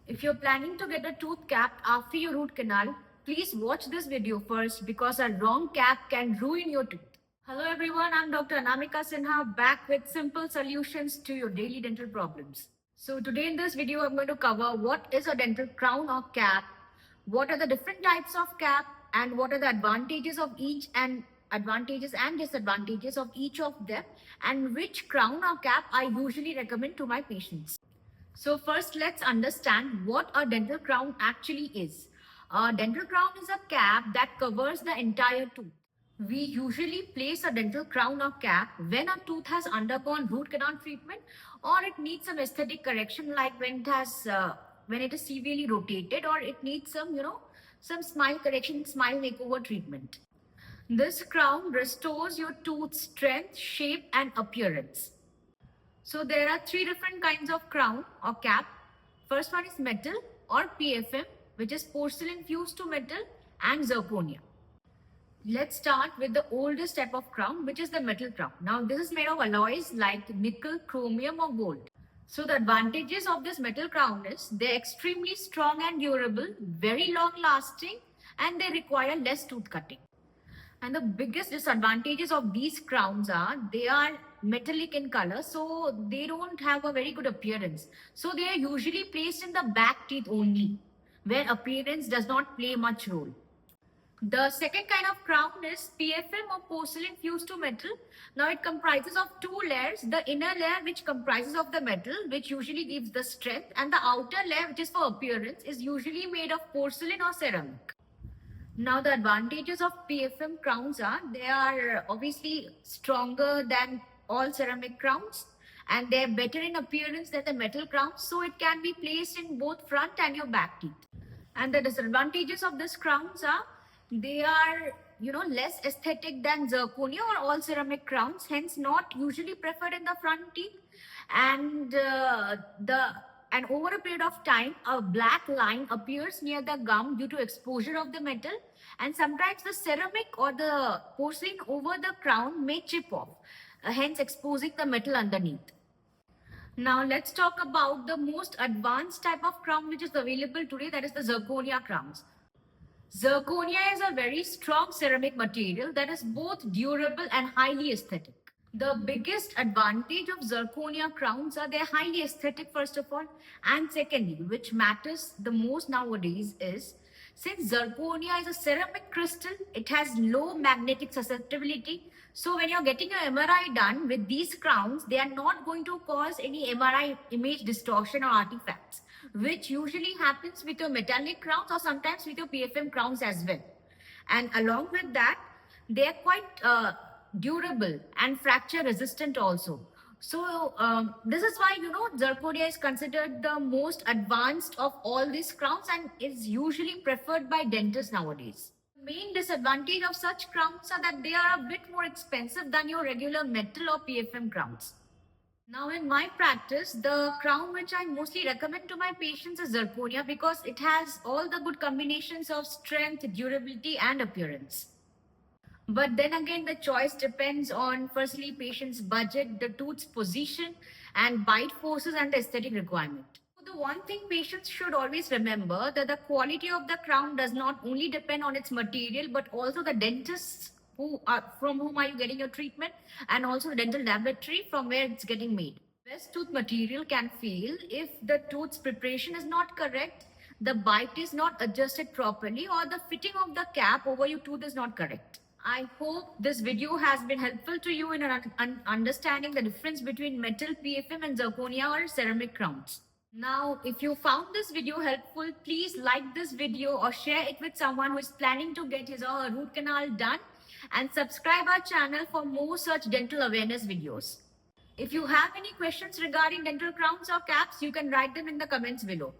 If you're planning to get a tooth capped after your root canal, please watch this video first because a wrong cap can ruin your tooth. Hello everyone, I'm Dr. Anamika Sinha back with simple solutions to your daily dental problems. So today in this video, I'm going to cover what is a dental crown or cap, what are the different types of cap, and what are the advantages of each and disadvantages of each of them, and which crown or cap I usually recommend to my patients. So first, let's understand what a dental crown actually is. A dental crown is a cap that covers the entire tooth. We usually place a dental crown or cap when a tooth has undergone root canal treatment or it needs some aesthetic correction, like when it is severely rotated, or it needs some smile correction, smile makeover treatment. This crown restores your tooth's strength, shape, and appearance. So there are three different kinds of crown or cap. First one is metal or PFM, which is porcelain fused to metal, and zirconia. Let's start with the oldest type of crown, which is the metal crown. Now this is made of alloys like nickel, chromium, or gold. So the advantages of this metal crown is they're extremely strong and durable, very long lasting, and they require less tooth cutting. And the biggest disadvantages of these crowns are they are metallic in color, so they don't have a very good appearance. So they are usually placed in the back teeth only, where appearance does not play much role. The second kind of crown is PFM or porcelain fused to metal. Now it comprises of two layers. The inner layer, which comprises of the metal, which usually gives the strength, and the outer layer, which is for appearance, is usually made of porcelain or ceramic. Now the advantages of PFM crowns are they are obviously stronger than all ceramic crowns, and they are better in appearance than the metal crowns, so it can be placed in both front and your back teeth. And the disadvantages of these crowns are they are less aesthetic than zirconia or all ceramic crowns, hence not usually preferred in the front teeth. And over a period of time, a black line appears near the gum due to exposure of the metal, and sometimes the ceramic or the porcelain over the crown may chip off, hence exposing the metal underneath. Now let's talk about the most advanced type of crown which is available today, that is the zirconia crowns. Zirconia is a very strong ceramic material that is both durable and highly aesthetic. The biggest advantage of zirconia crowns are they're highly aesthetic, first of all, and secondly, which matters the most nowadays, is since zirconia is a ceramic crystal, it has low magnetic susceptibility. So when you're getting your MRI done with these crowns, they are not going to cause any MRI image distortion or artifacts, which usually happens with your metallic crowns or sometimes with your PFM crowns as well. And along with that, they are quite durable and fracture resistant also. So this is why zirconia is considered the most advanced of all these crowns and is usually preferred by dentists nowadays. Main disadvantage of such crowns are that they are a bit more expensive than your regular metal or PFM crowns. Now in my practice, the crown which I mostly recommend to my patients is zirconia because it has all the good combinations of strength, durability, and appearance. But then again, the choice depends on firstly patient's budget, the tooth's position, and bite forces and the aesthetic requirement. The one thing patients should always remember that the quality of the crown does not only depend on its material, but also the dentists from whom are you getting your treatment, and also the dental laboratory from where it's getting made. Best tooth material can fail if the tooth's preparation is not correct, the bite is not adjusted properly, or the fitting of the cap over your tooth is not correct. I hope this video has been helpful to you in understanding the difference between metal, PFM, and zirconia or ceramic crowns. Now, if you found this video helpful, please like this video or share it with someone who is planning to get his or her root canal done, and subscribe our channel for more such dental awareness videos. If you have any questions regarding dental crowns or caps, you can write them in the comments below.